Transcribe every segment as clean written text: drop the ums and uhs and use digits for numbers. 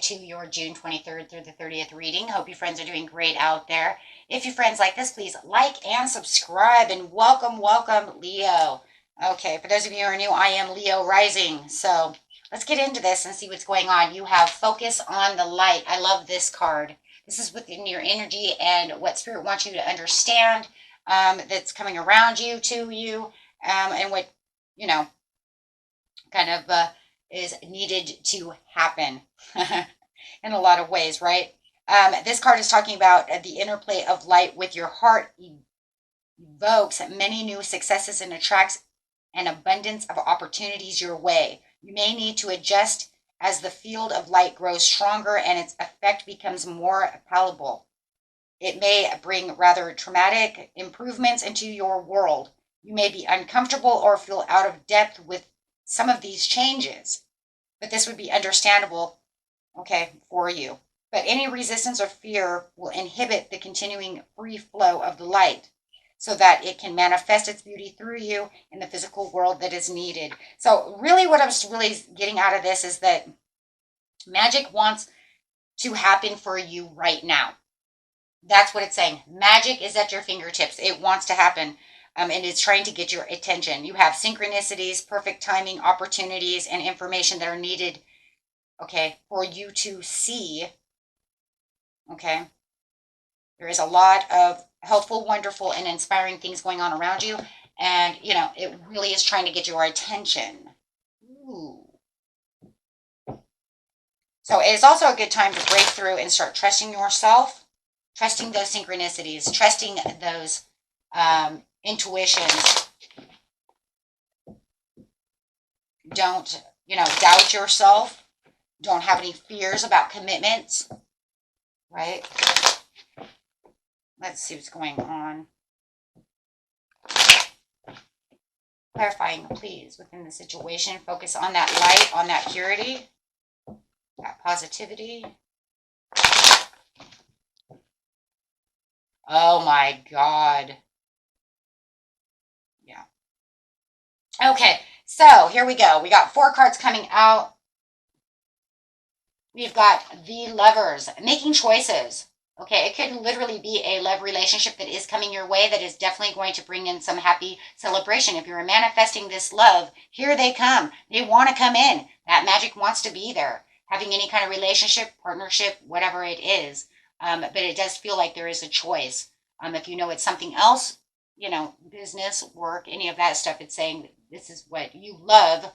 to your June 23rd through the 30th reading. Hope you friends are doing great out there. If you friends like this, please like and subscribe, and welcome, welcome, Leo. Okay, for those of you who are new, I am Leo rising. So let's get into this and see what's going on. You have focus on the light. I love this card. This is within your energy and what Spirit wants you to understand, that's coming around you, to you, and what, kind of is needed to happen in a lot of ways, right? This card is talking about the interplay of light with your heart evokes many new successes and attracts an abundance of opportunities your way. You may need to adjust as the field of light grows stronger and its effect becomes more palatable. It may bring rather traumatic improvements into your world. You may be uncomfortable or feel out of depth with some of these changes, but this would be understandable, okay, for you. But any resistance or fear will inhibit the continuing free flow of the light so that it can manifest its beauty through you in the physical world that is needed. So really what I'm really getting out of this is that magic wants to happen for you right now. That's what it's saying. Magic is at your fingertips. It wants to happen. And it's trying to get your attention. You have synchronicities, perfect timing, opportunities, and information that are needed, okay, for you to see, okay? There is a lot of helpful, wonderful, and inspiring things going on around you, and, it really is trying to get your attention. Ooh. So it's also a good time to break through and start trusting yourself, trusting those synchronicities, trusting those intuitions. Don't, doubt yourself. Don't have any fears about commitments, right? Let's see what's going on. Clarifying, please, within the situation. Focus on that light, on that purity, that positivity. Oh my God. Yeah. Okay, so here we go. We got 4 cards coming out. We've got the Lovers, making choices. Okay, it could literally be a love relationship that is coming your way that is definitely going to bring in some happy celebration. If you're manifesting this love, here they come. They want to come in. That magic wants to be there. Having any kind of relationship, partnership, whatever it is. But it does feel like there is a choice. If it's something else, business, work, any of that stuff, it's saying this is what you love.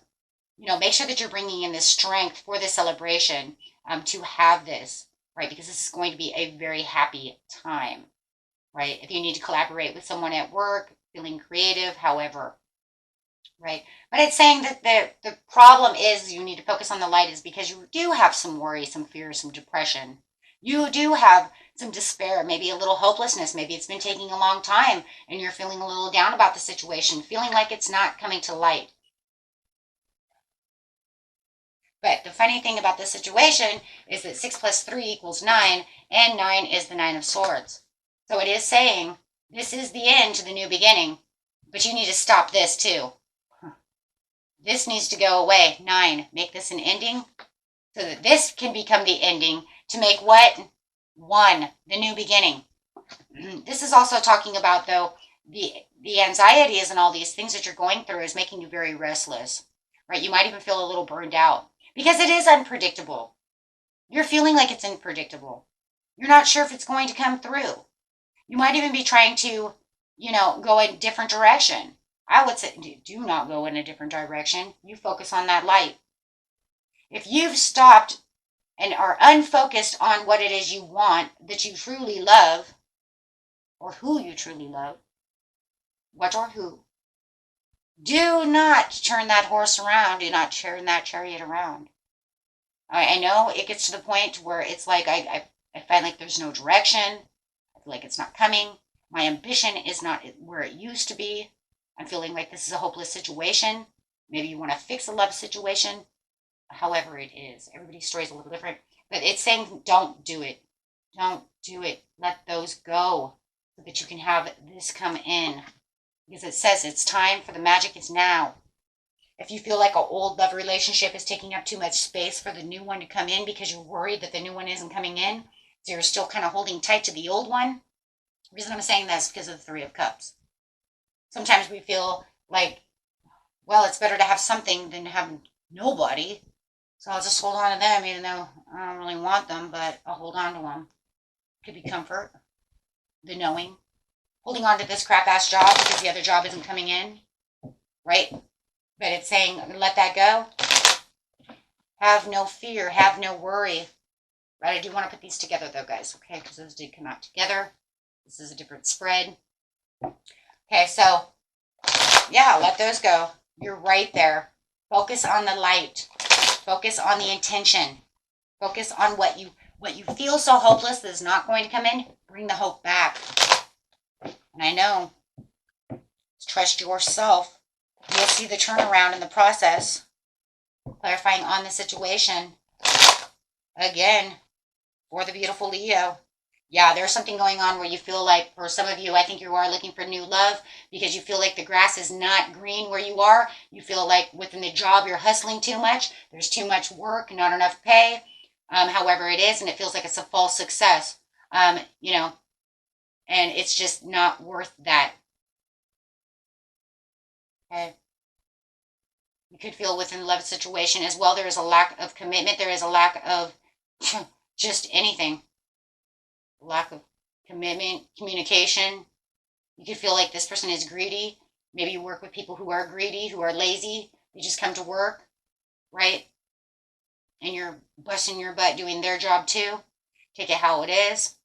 Make sure that you're bringing in this strength for this celebration to have this, right? Because this is going to be a very happy time, right? If you need to collaborate with someone at work, feeling creative, however, right? But it's saying that the problem is you need to focus on the light is because you do have some worry, some fear, some depression. You do have some despair, maybe a little hopelessness. Maybe it's been taking a long time and you're feeling a little down about the situation, feeling like it's not coming to light. But the funny thing about this situation is that 6 plus 3 equals 9, and 9 is the 9 of Swords. So it is saying this is the end to the new beginning, but you need to stop this too. This needs to go away. 9, make this an ending so that this can become the ending to make what? 1, the new beginning. This is also talking about, though, the anxieties and all these things that you're going through is making you very restless, right? You might even feel a little burned out. Because it is unpredictable. You're feeling like it's unpredictable. You're not sure if it's going to come through. You might even be trying to, go in a different direction. I would say do not go in a different direction. You focus on that light. If you've stopped and are unfocused on what it is you want, that you truly love, or who you truly love, what or who, do not turn that horse around. Do not turn that chariot around. I know it gets to the point where it's like I find like there's no direction. I feel like it's not coming. My ambition is not where it used to be. I'm feeling like this is a hopeless situation. Maybe you want to fix a love situation. However it is. Everybody's story is a little different. But it's saying don't do it. Don't do it. Let those go so that you can have this come in. Because it says it's time for the magic is now. If you feel like an old love relationship is taking up too much space for the new one to come in because you're worried that the new one isn't coming in, so you're still kind of holding tight to the old one. The reason I'm saying that is because of the Three of Cups. Sometimes we feel like, well, it's better to have something than to have nobody. So I'll just hold on to them, even though I don't really want them, but I'll hold on to them. Could be comfort, the knowing. Holding on to this crap ass job because the other job isn't coming in, right? But it's saying, let that go. Have no fear, have no worry. Right? I do want to put these together though, guys, okay? Because those did come out together. This is a different spread. Okay, so yeah, let those go. You're right there. Focus on the light. Focus on the intention. Focus on what you feel so hopeless that is not going to come in. Bring the hope back. And I know, trust yourself. You'll see the turnaround in the process. Clarifying on the situation. Again, for the beautiful Leo. Yeah, there's something going on where you feel like, for some of you, I think you are looking for new love because you feel like the grass is not green where you are. You feel like within the job you're hustling too much. There's too much work, not enough pay. However it is, and it feels like it's a false success. You know, and it's just not worth that. Okay. You could feel within the love situation as well. There is a lack of commitment. There is a lack of just anything. Lack of commitment, communication. You could feel like this person is greedy. Maybe you work with people who are greedy, who are lazy. They just come to work, right? And you're busting your butt doing their job too. Take it how it is.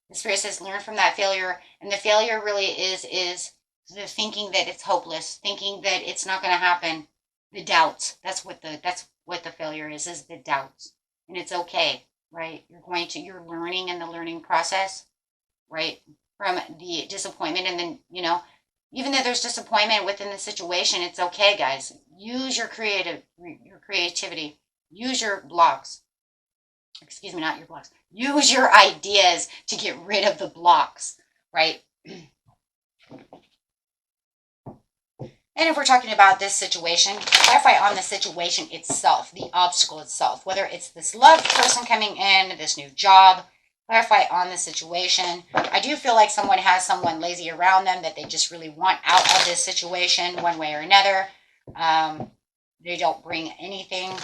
The Spirit says learn from that failure. And the failure really is the thinking that it's hopeless, thinking that it's not going to happen. The doubts. That's what the failure is the doubts. And it's okay. Right? You're learning in the learning process, right? From the disappointment. And then, even though there's disappointment within the situation, it's okay, guys. Use your creativity. Use your blocks. Excuse me, not your blocks. Use your ideas to get rid of the blocks, right? And if we're talking about this situation, clarify on the situation itself, the obstacle itself, whether it's this love person coming in, this new job, clarify on the situation. I do feel like someone has someone lazy around them that they just really want out of this situation one way or another. They don't bring anything.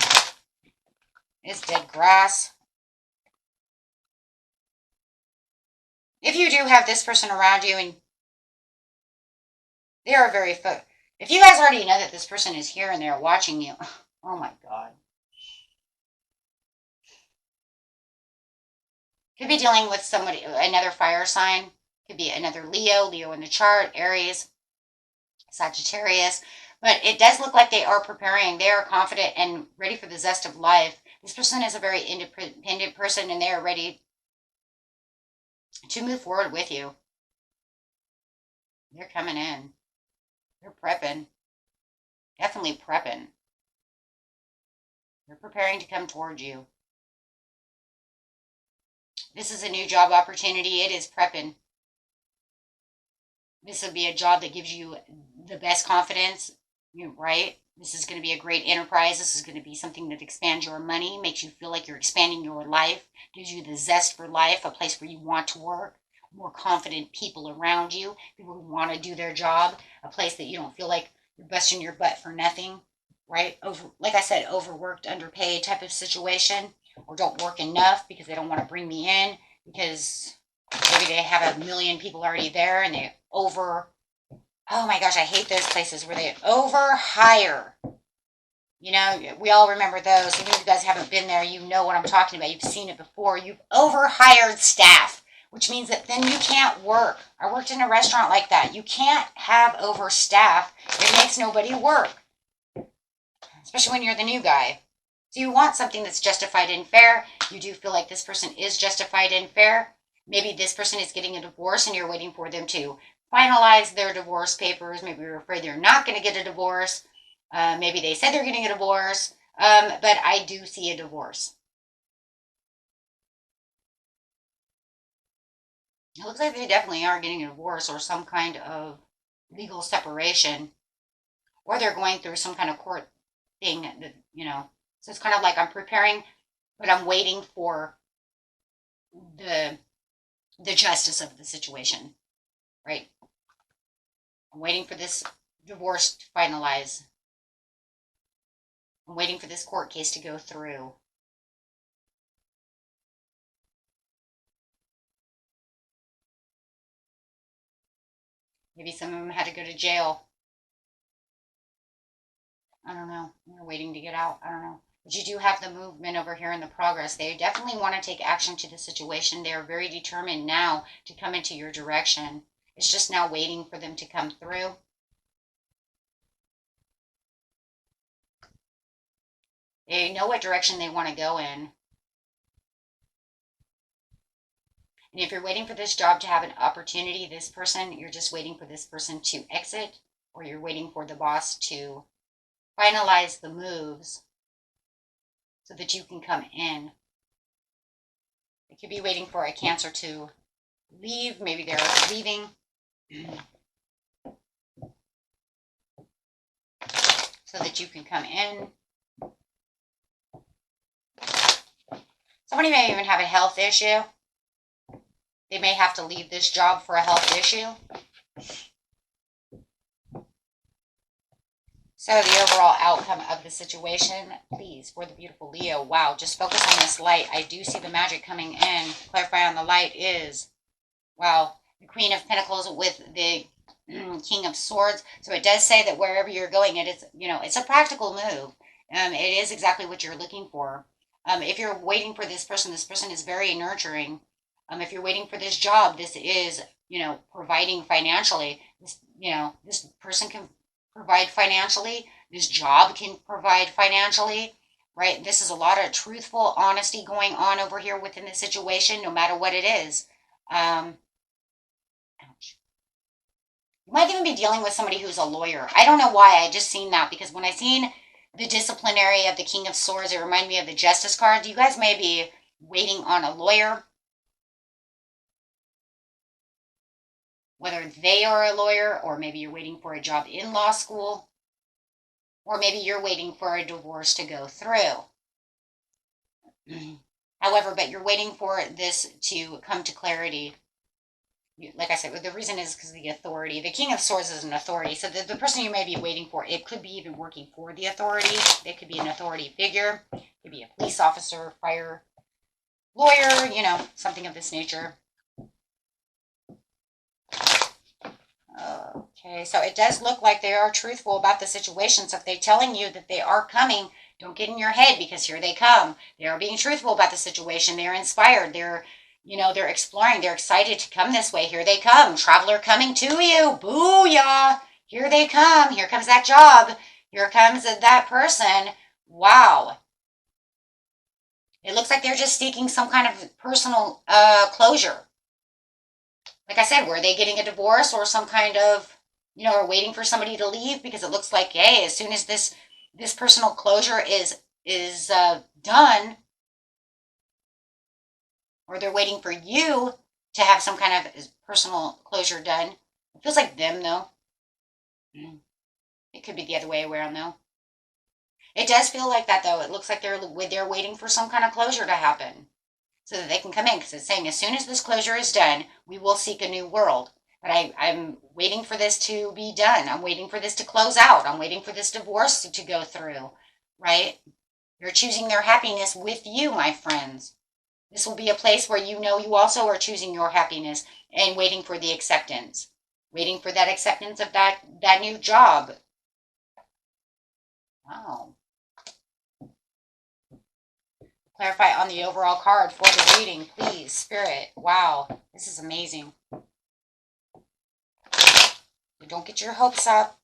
It's dead grass. If you do have this person around you and they are very if you guys already know that this person is here and they're watching you, oh my God. Could be dealing with somebody, another fire sign. Could be another Leo in the chart, Aries, Sagittarius. But it does look like they are preparing. They are confident and ready for the zest of life. This person is a very independent person and they are ready to move forward with you. They're coming in. They're prepping. Definitely prepping. They're preparing to come towards you. This is a new job opportunity. It is prepping. This would be a job that gives you the best confidence, right? This is going to be a great enterprise. This is going to be something that expands your money, makes you feel like you're expanding your life, gives you the zest for life, a place where you want to work, more confident people around you, people who want to do their job, a place that you don't feel like you're busting your butt for nothing, right? Like I said, overworked, underpaid type of situation, or don't work enough because they don't want to bring me in because maybe they have a million people already there and they oh my gosh, I hate those places where they overhire. We all remember those. Even if you guys haven't been there, you know what I'm talking about. You've seen it before. You've overhired staff, which means that then you can't work. I worked in a restaurant like that. You can't have overstaff. It makes nobody work, especially when you're the new guy. So you want something that's justified and fair. You do feel like this person is justified and fair. Maybe this person is getting a divorce and you're waiting for them to finalize their divorce papers. Maybe you're afraid they're not going to get a divorce. Maybe they said they're getting a divorce. But I do see a divorce. It looks like they definitely are getting a divorce or some kind of legal separation. or they're going through some kind of court thing that, so it's kind of like I'm preparing, but I'm waiting for the justice of the situation, right? I'm waiting for this divorce to finalize. I'm waiting for this court case to go through. Maybe some of them had to go to jail. I don't know. They're waiting to get out. I don't know. But you do have the movement over here in the progress. They definitely want to take action to the situation. They are very determined now to come into your direction. It's just now waiting for them to come through. They know what direction they want to go in. And if you're waiting for this job to have an opportunity, this person, you're just waiting for this person to exit, or you're waiting for the boss to finalize the moves so that you can come in. You could be waiting for a Cancer to leave. Maybe they're leaving. So that you can come in. Somebody may even have a health issue. They may have to leave this job for a health issue. So the overall outcome of the situation, please, for the beautiful Leo. Wow, just focus on this light. I do see the magic coming in. Clarify on the light is, wow, the Queen of Pentacles with the King of Swords. So it does say that wherever you're going, it is, it's a practical move. It is exactly what you're looking for. If you're waiting for this person is very nurturing. If you're waiting for this job, this is, providing financially. This person can provide financially. This job can provide financially, right? This is a lot of truthful honesty going on over here within the situation, no matter what it is. Ouch. You might even be dealing with somebody who's a lawyer. I don't know why. I just seen that because when I seen the disciplinary of the King of Swords, it reminded me of the Justice card. You guys may be waiting on a lawyer. Whether they are a lawyer, or maybe you're waiting for a job in law school, or maybe you're waiting for a divorce to go through. However, but you're waiting for this to come to clarity. Like I said, the reason is because of the authority. The King of Swords is an authority. So the person you may be waiting for, it could be even working for the authority. They could be an authority figure. It could be a police officer, fire, lawyer, something of this nature. Okay, so it does look like they are truthful about the situation. So if they're telling you that they are coming, don't get in your head, because here they come. They are being truthful about the situation. They're inspired. They're exploring. They're excited to come this way. Here they come. Traveler coming to you. Booyah. Here they come. Here comes that job. Here comes that person. Wow. It looks like they're just seeking some kind of personal closure. Like I said, were they getting a divorce or some kind of, or waiting for somebody to leave? Because it looks like, hey, as soon as this personal closure is done, or they're waiting for you to have some kind of personal closure done. It feels like them, though. It could be the other way around, though. It does feel like that, though. It looks like they're waiting for some kind of closure to happen, so that they can come in, because it's saying as soon as this closure is done, we will seek a new world. But I'm waiting for this to be done. I'm waiting for this to close out. I'm waiting for this divorce to go through, right? You're choosing their happiness with you, my friends. This will be a place where you also are choosing your happiness and waiting for the acceptance. Waiting for that acceptance of that new job. Wow. Clarify on the overall card for the reading, please, Spirit. Wow, this is amazing. Don't get your hopes up.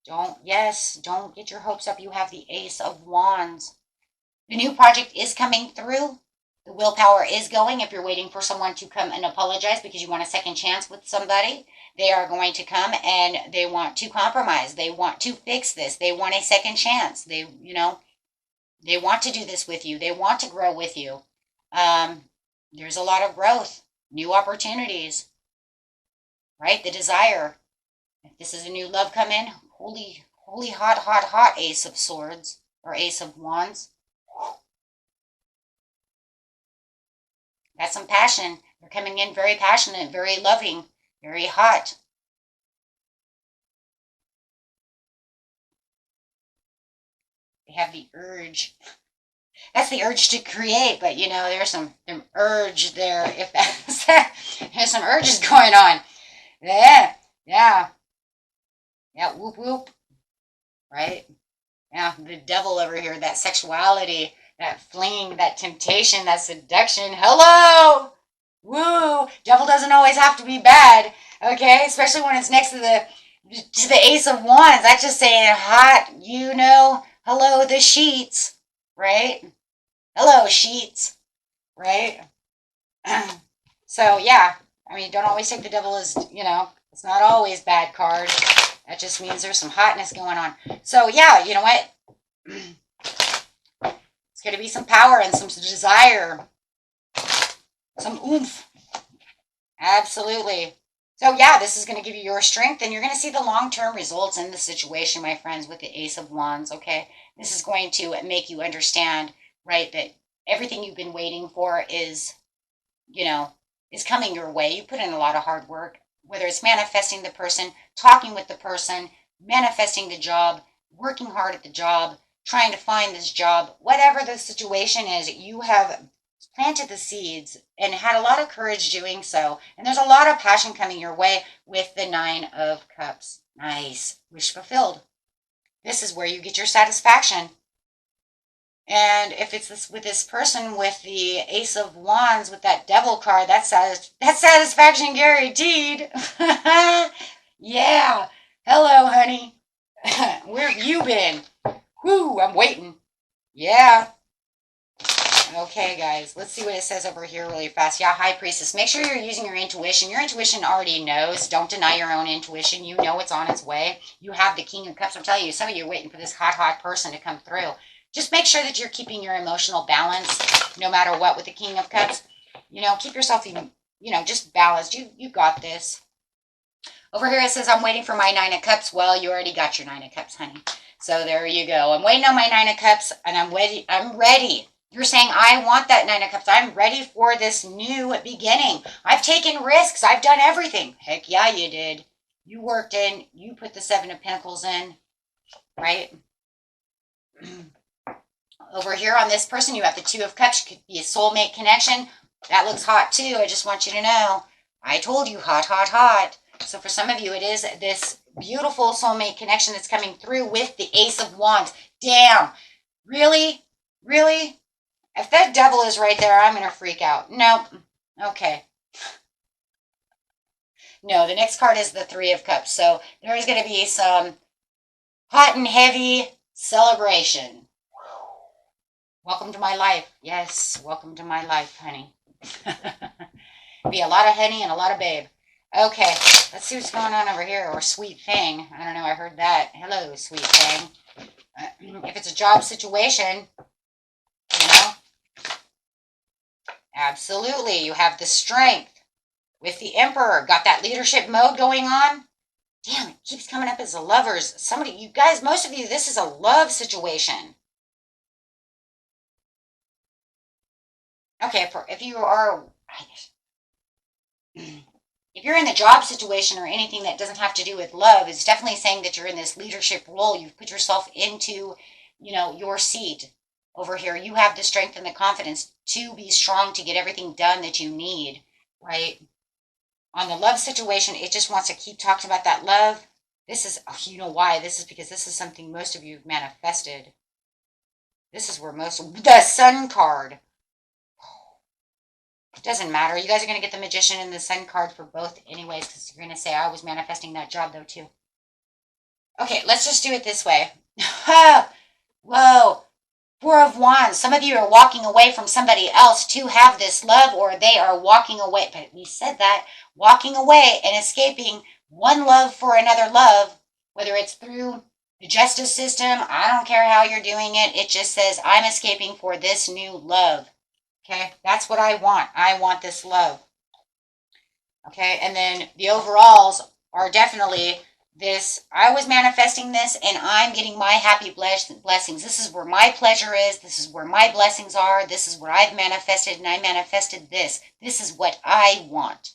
Don't get your hopes up. You have the Ace of Wands. The new project is coming through. The willpower is going. If you're waiting for someone to come and apologize because you want a second chance with somebody, they are going to come and they want to compromise. They want to fix this. They want a second chance. They want to do this with you. They want to grow with you. There's a lot of growth, new opportunities, right? The desire. If this is a new love come in, holy Holy hot, hot, hot Ace of Swords or Ace of Wands. Got some passion. They're coming in very passionate, very loving, very hot. They have the urge. That's the urge to create, but you know, there's some urge there. If that's there's some urges going on. Yeah, yeah, yeah. Whoop whoop. Right? Yeah, the devil over here. That sexuality, that fling, that temptation, that seduction. Hello. Woo! Devil doesn't always have to be bad, okay? Especially when it's next to the Ace of Wands. That's just saying hot, you know. Hello, the sheets, right? Hello, sheets, right? So yeah, I mean, don't always take the devil as, you know, it's not always bad card. That just means there's some hotness going on. So yeah, you know what? It's going to be some power and some desire, some oomph. Absolutely. So yeah, this is going to give you your strength, and you're going to see the long-term results in the situation, my friends, with the Ace of Wands, okay? This is going to make you understand, right, that everything you've been waiting for is, you know, is coming your way. You put in a lot of hard work, whether it's manifesting the person, talking with the person, manifesting the job, working hard at the job, trying to find this job, whatever the situation is, you have planted the seeds and had a lot of courage doing so. And there's a lot of passion coming your way with the Nine of Cups. Nice. Wish fulfilled. This is where you get your satisfaction. And if it's this with this person with the Ace of Wands with that Devil card, that's satisfaction guaranteed. Yeah. Hello, honey. Where have you been? Whoo, I'm waiting. Yeah. Okay, guys, let's see what it says over here really fast. Yeah, High Priestess. Make sure you're using your intuition. Your intuition already knows. Don't deny your own intuition. You know it's on its way. You have the King of Cups. I'm telling you, some of you are waiting for this hot, hot person to come through. Just make sure that you're keeping your emotional balance no matter what with the King of Cups. You know, keep yourself, you know, just balanced. You got this. Over here it says, I'm waiting for my Nine of Cups. Well, you already got your Nine of Cups, honey. So there you go. I'm waiting on my Nine of Cups, and I'm ready. I'm ready. You're saying, I want that Nine of Cups. I'm ready for this new beginning. I've taken risks. I've done everything. Heck yeah, you did. You worked in. You put the Seven of Pentacles in, right? Over here on this person, you have the Two of Cups. Could be a soulmate connection. That looks hot too. I just want you to know. I told you, hot, hot, hot. So for some of you, it is this beautiful soulmate connection that's coming through with the Ace of Wands. Damn. Really? Really? If that devil is right there, I'm going to freak out. Nope. Okay. No, the next card is the Three of Cups. So there is going to be some hot and heavy celebration. Welcome to my life. Yes, welcome to my life, honey. Be a lot of honey and a lot of babe. Okay, let's see what's going on over here. Or Sweet Thing. I don't know, I heard that. Hello, Sweet Thing. If it's a job situation, you know, absolutely, you have the strength with the Emperor. Got that leadership mode going on. Damn, it keeps coming up as a lovers. Somebody, you guys, most of you, this is a love situation. Okay, if you are, if you're in the job situation or anything that doesn't have to do with love, it's definitely saying that you're in this leadership role. You've put yourself into, you know, your seat over here. You have the strength and the confidence to be strong to get everything done that you need, right? On the love situation, it just wants to keep talking about that love. This is, oh, you know why? This is because this is something most of you have manifested. This is where the Sun card. It doesn't matter. You guys are going to get the Magician and the Sun card for both anyways, because you're going to say, I was manifesting that job though too. Okay, let's just do it this way. Whoa. Four of Wands. Some of you are walking away from somebody else to have this love, or they are walking away. But we said that. Walking away and escaping one love for another love, whether it's through the justice system, I don't care how you're doing it. It just says, I'm escaping for this new love. Okay, that's what I want. I want this love. Okay, and then the overalls are definitely this, I was manifesting this, and I'm getting my happy blessings. This is where my pleasure is. This is where my blessings are. This is what I've manifested, and I manifested this. This is what I want.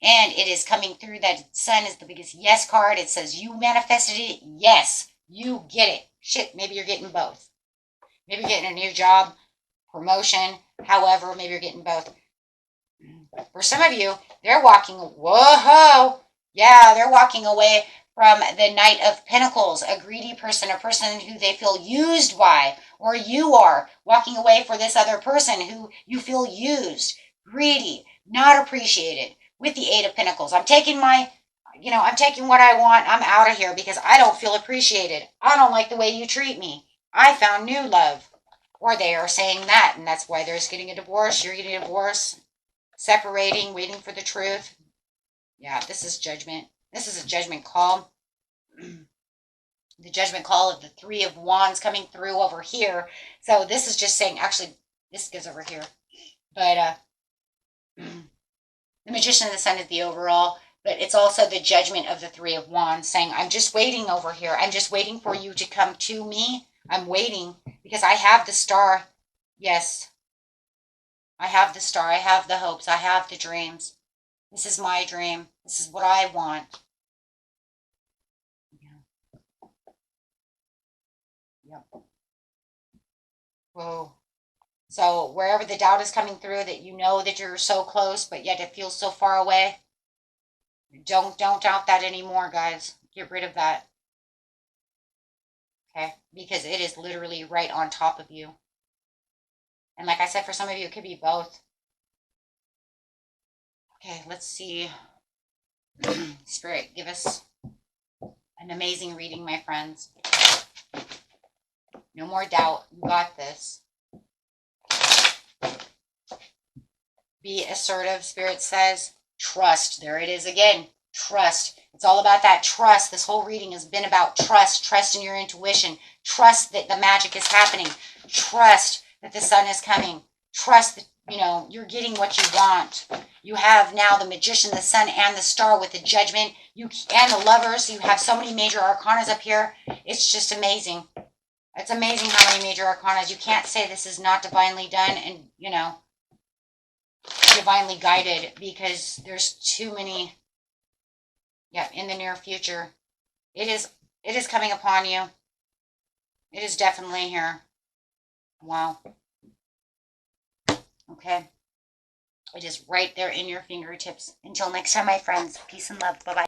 And it is coming through. That sun is the biggest yes card. It says you manifested it. Yes, you get it. Shit, maybe you're getting both. Maybe you're getting a new job, promotion, however, maybe you're getting both. For some of you, they're walking, whoa, yeah, they're walking away from the Knight of Pentacles, a greedy person, a person who they feel used by, or you are walking away for this other person who you feel used, greedy, not appreciated, with the Eight of Pentacles. I'm taking I'm taking what I want. I'm out of here because I don't feel appreciated. I don't like the way you treat me. I found new love. Or they are saying that, and that's why there's getting a divorce. You're getting a divorce, separating, waiting for the truth. Yeah, this is judgment. This is a judgment call. The judgment call of the Three of Wands coming through over here. So this is just saying, actually, this goes over here. But the Magician of the Sun is the overall, but it's also the judgment of the Three of Wands saying, I'm just waiting over here. I'm just waiting for you to come to me. I'm waiting because I have the star. Yes, I have the star. I have the hopes. I have the dreams. This is my dream. This is what I want. Yep. Whoa. So wherever the doubt is coming through, that you know that you're so close, but yet it feels so far away, don't doubt that anymore, guys. Get rid of that. Okay? Because it is literally right on top of you. And like I said, for some of you, it could be both. Okay, let's see. Spirit, give us an amazing reading, my friends. No more doubt. You got this. Be assertive, Spirit says. Trust. There it is again. Trust. It's all about that trust. This whole reading has been about trust. Trust in your intuition. Trust that the magic is happening. Trust that the sun is coming. Trust that, you're getting what you want. You have now the Magician, the Sun, and the Star with the Judgment. And the Lovers. You have so many major arcanas up here. It's just amazing. It's amazing how many major arcanas. You can't say this is not divinely done and, divinely guided, because there's too many. Yep, in the near future. It is coming upon you. It is definitely here. Wow. Okay. It is right there in your fingertips. Until next time, my friends. Peace and love. Bye-bye.